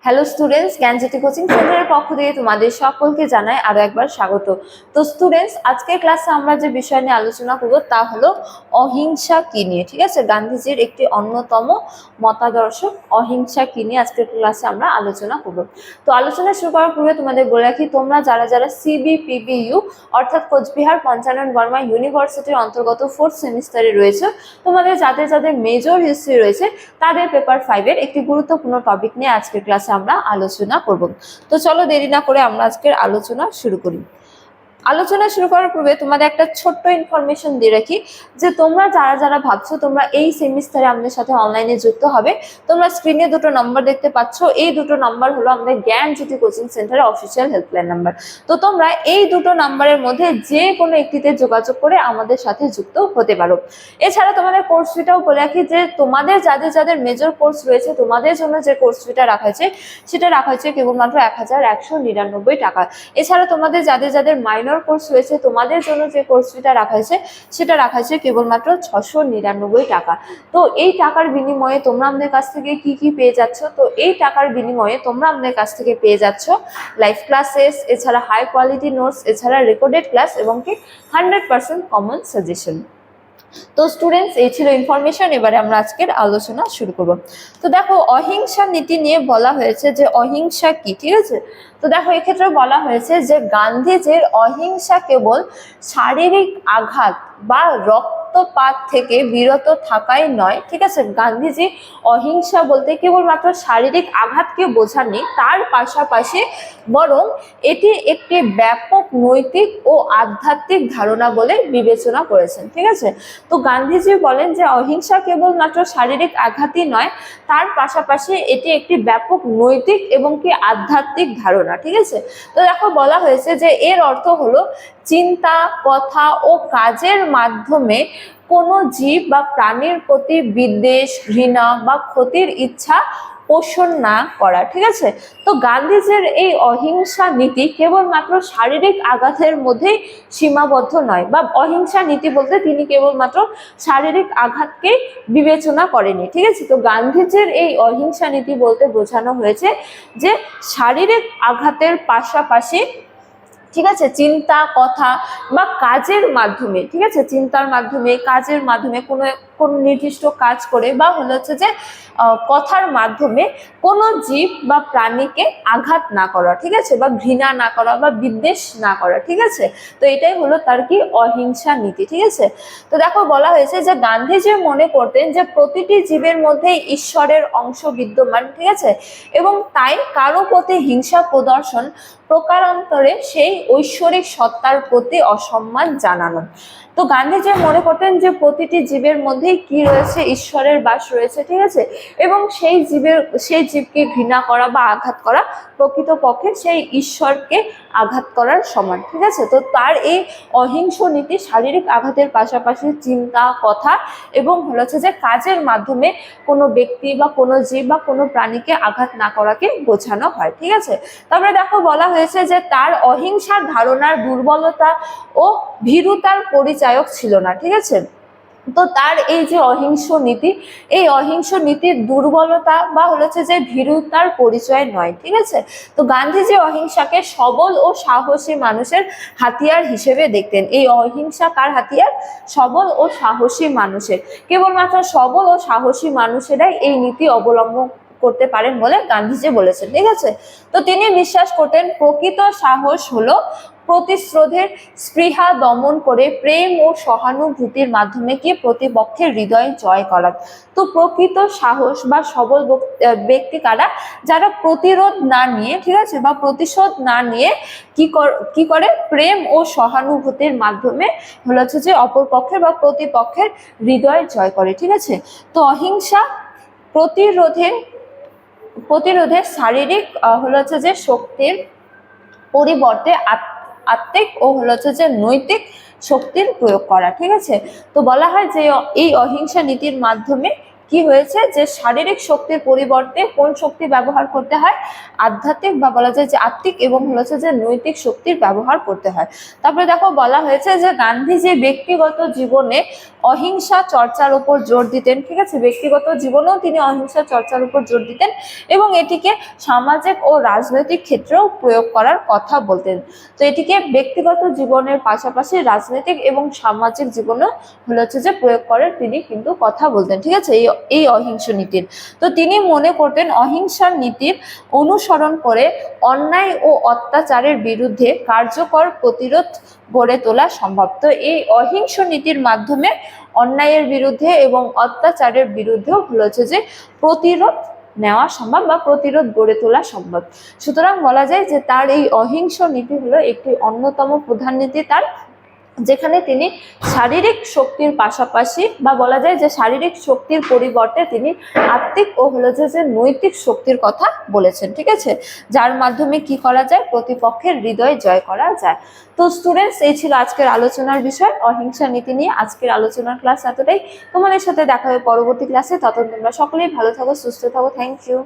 Hello students, জ্ঞানজ্যোতি coaching সেন্টারের পক্ষ থেকে তোমাদের সকলকে জানাই আরো একবার স্বাগত। তো স্টুডেন্টস, আজকের ক্লাসে আমরা যে বিষয় নিয়ে আলোচনা করব তা হলো অহিংসা কি নিয়ে। ঠিক আছে, গান্ধীজির একটি অন্যতম মতাদর্শ অহিংসা কি নিয়ে আজকের ক্লাসে আমরা আলোচনা করব। তো আলোচনা শুরু করার পূর্বে তোমাদের বলে রাখি, তোমরা যারা যারা CBPBU অর্থাৎ কোচবিহার পঞ্চানন বর্মা ইউনিভার্সিটির অন্তর্গত 4th সেমিস্টারে রয়েছে, তোমাদের যাদের যাদের মেজর হিস্ট্রি রয়েছে তাদের পেপার 5-এর একটি গুরুত্বপূর্ণ টপিক নিয়ে আজকের ক্লাসে আমরা আলোচনা করব। তো চলো দেরি না করে আমরা আজকের আলোচনা শুরু করি। আলোচনা শুরু করার পূর্বে তোমাদের একটা ছোট্ট ইনফরমেশন দিয়ে রাখি যে তোমরা যারা যারা ভাবছো তোমরা এই সেমিস্টারে আমাদের সাথে অনলাইনে যুক্ত হবে, তোমরা স্ক্রিনে দুটো নম্বর দেখতে পাচ্ছ। এই দুটো নাম্বার হলো আমাদের জ্ঞানজ্যোতি কোচিং সেন্টারের অফিসিয়াল হেল্পলাইন নাম্বার। তো তোমরা এই দুটো নাম্বারের মধ্যে যে কোনো একটিতে যোগাযোগ করে আমাদের সাথে যুক্ত হতে পারো। এছাড়া তোমাদের কোর্স ফিটাও বলে রাখি যে তোমাদের যাদের যাদের মেজর কোর্স রয়েছে তোমাদের জন্য যে কোর্স ফিটা রাখা হয়েছে সেটা রাখা হয়েছে কেবলমাত্র 1199 টাকা। এছাড়া তোমাদের যাদের যাদের মাইনর কোর্স রয়েছে তোমাদের জন্য যে কোর্স ফিটা রাখা হয়েছে সেটা রাখা হয়েছে কেবলমাত্র 699 টাকা। তো এই টাকার বিনিময়ে তোমরা আমাদের কাছ থেকে কি কি পেয়ে যাচ্ছ? তো এই টাকার বিনিময়ে তোমরা আমাদের কাছ থেকে পেয়ে যাচ্ছ লাইভ ক্লাসেস, এছাড়া হাই কোয়ালিটি নোটস, এছাড়া রেকর্ডেড ক্লাস এবং কি 100% কমন সাজেশন। তো স্টুডেন্টস, এই ছিল ইনফরমেশন। এবারে আমরা আজকের আলোচনা শুরু করব। তো দেখো, অহিংসা নীতি নিয়ে বলা হয়েছে যে অহিংসা কি। ঠিক আছে, তো দেখো এক্ষেত্রে বলা হয়েছে যে গান্ধীজির অহিংসা কেবল শারীরিক আঘাত বা রক্তপাত থেকে বিরত থাকাই নয়। ঠিক আছে, গান্ধীজি অহিংসা বলতে কেবলমাত্র শারীরিক আঘাতকে বোঝাননি, তার পাশাপাশি বরং এটি একটি ব্যাপক নৈতিক ও আধ্যাত্মিক ধারণা বলে বিবেচনা করেছেন। ঠিক আছে, তো গান্ধীজি বলেন যে অহিংসা কেবলমাত্র শারীরিক আঘাতই নয়, তার পাশাপাশি এটি একটি ব্যাপক নৈতিক এবং কি আধ্যাত্মিক ধারণা। ঠিক আছে, তো দেখো বলা হয়েছে যে এর অর্থ হলো চিন্তা, কথা ও কাজের মাধ্যমে কোনো জীব বা প্রাণীর প্রতি বিদ্বেষ, ঘৃণা বা ক্ষতির ইচ্ছা পোষণ না করা। ঠিক আছে, তো গান্ধীজির এই অহিংসা নীতি কেবলমাত্র শারীরিক আঘাতের মধ্যেই সীমাবদ্ধ নয়, বা অহিংসা নীতি বলতে তিনি কেবলমাত্র শারীরিক আঘাতকে বিবেচনা করেনি। ঠিক আছে, তো গান্ধীজির এই অহিংসা নীতি বলতে বোঝানো হয়েছে যে শারীরিক আঘাতের পাশাপাশি, ঠিক আছে, চিন্তা, কথা বা কাজের মাধ্যমে, ঠিক আছে, চিন্তার মাধ্যমে, কাজের মাধ্যমে কোন নির্দিষ্ট কাজ করে বা হচ্ছে যে কথার মাধ্যমে কোনো জীব বা প্রাণীকে আঘাত না করা। ঠিক আছে, বা ঘৃণা না করা বা বিদ্বেষ না করা। ঠিক আছে, তো এটাই হলো তার কি অহিংসা নীতি। ঠিক আছে, তো দেখো বলা হয়েছে যে গান্ধীজি মনে করতেন যে প্রতিটি জীবের মধ্যে ঈশ্বরের অংশ বিদ্যমান। ঠিক আছে, এবং তাই কারো প্রতি হিংসা প্রদর্শন প্রকারান্তরে সেই ঐশ্বরিক সত্তার প্রতি অসম্মান জানানো। তো গান্ধীজি মনে করতেন যে প্রতিটি জীবের মধ্যেই কি রয়েছে, ঈশ্বরের বাস রয়েছে। ঠিক আছে, এবং সেই জীবকে ঘৃণা করা বা আঘাত করা প্রকৃতপক্ষে সেই ঈশ্বরকে আঘাত করার সমান। ঠিক আছে, তো তার এই অহিংস নীতি শারীরিক আঘাতের পাশাপাশি চিন্তা, কথা এবং হচ্ছে যে কাজের মাধ্যমে কোনো ব্যক্তি বা কোনো জীব বা কোনো প্রাণীকে আঘাত না করাকে বোঝানো হয়। ঠিক আছে, তারপরে দেখো বলা হয়েছে যে তার অহিংসার ধারণার দুর্বলতা ও ভীরুতার পরিচায়ক ছিল না। ঠিক আছে, তো তার এই যে অহিংস নীতি, এই অহিংস নীতির দুর্বলতা বা হচ্ছে যে ভীরুতার পরিচয় নয়। ঠিক আছে, তো গান্ধীজি অহিংসাকে সবল ও সাহসী মানুষের হাতিয়ার হিসেবে দেখতেন। এই অহিংসা কার হাতিয়ার? সবল ও সাহসী মানুষের। কেবলমাত্র সবল ও সাহসী মানুষেরাই এই নীতি অবলম্বন করতে পারেন বলে গান্ধীজি বলেছেন। ঠিক আছে, তো তিনি বিশ্বাস করতেন প্রকৃত সাহস হলো প্রতিশোধের স্পৃহা দমন করে প্রেম ও সহানুভূতির মাধ্যমে কি প্রতিপক্ষের হৃদয় জয় করা। তো প্রকৃত সাহস বা সবল ব্যক্তি কারা? যারা প্রতিরোধ না নিয়ে, ঠিক আছে, বা প্রতিশোধ না নিয়ে কি করে প্রেম ও সহানুভূতির মাধ্যমে হচ্ছে যে অপরপক্ষের বা প্রতিপক্ষের হৃদয় জয় করে। ঠিক আছে, তো অহিংসা প্রতিরোধে শারীরিক হচ্ছে যে শক্তির পরিবর্তে আত্মিক ও হচ্ছে যে নৈতিক শক্তির প্রয়োগ করা। ঠিক আছে, তো বলা হয় যে এই অহিংসা নীতির মাধ্যমে কি হয়েছে যে শারীরিক শক্তির পরিবর্তে কোন শক্তি ব্যবহার করতে হয়, আধ্যাত্মিক বা বলা যায় যে আত্মিক এবং হচ্ছে যে নৈতিক শক্তির ব্যবহার করতে হয়। তারপরে দেখো বলা হয়েছে যে গান্ধীজি ব্যক্তিগত জীবনে অহিংসা চর্চার উপর জোর দিতেন, ঠিক আছে, ব্যক্তিগত জীবনেও তিনি অহিংসা চর্চার উপর জোর দিতেন এবং এটিকে সামাজিক ও রাজনৈতিক ক্ষেত্রেও প্রয়োগ করার কথা বলতেন। তো এটিকে ব্যক্তিগত জীবনের পাশাপাশি রাজনৈতিক এবং সামাজিক জীবনেও হচ্ছে যে প্রয়োগ করার তিনি কিন্তু কথা বলতেন, ঠিক আছে, এই অহিংস নীতির। তো তিনি মনে করতেন অহিংসার নীতির অনুসরণ করে অন্যায় ও অত্যাচারের বিরুদ্ধে কার্যকর প্রতিরোধ গড়ে তোলা সম্ভব। তো এই অহিংস নীতির মাধ্যমে অন্যায়ের বিরুদ্ধে এবং অত্যাচারের বিরুদ্ধেও হচ্ছে যে প্রতিরোধ নেওয়া সম্ভব বা প্রতিরোধ গড়ে তোলা সম্ভব। সুতরাং বলা যায় যে তার এই অহিংস নীতি হলো একটি অন্যতম প্রধান নীতি তার, যেখানে তিনি শারীরিক শক্তির পাশাপাশি বা বলা যায় যে শারীরিক শক্তির পরিবর্তে তিনি আত্মিক ও যে নৈতিক শক্তির কথা বলেছেন, ঠিক আছে, যার মাধ্যমে কি করা যায়, প্রতিপক্ষের হৃদয় জয় করা যায়। তো স্টুডেন্টস, এই ছিল আজকের আলোচনার বিষয় অহিংসা নীতি নিয়ে। আজকের আলোচনার ক্লাস এতটাই। তোমাদের সাথে দেখা হবে পরবর্তী ক্লাসে। ততক্ষণ তোমরা সকলেই ভালো থাকো, সুস্থ থাকো। Thank you.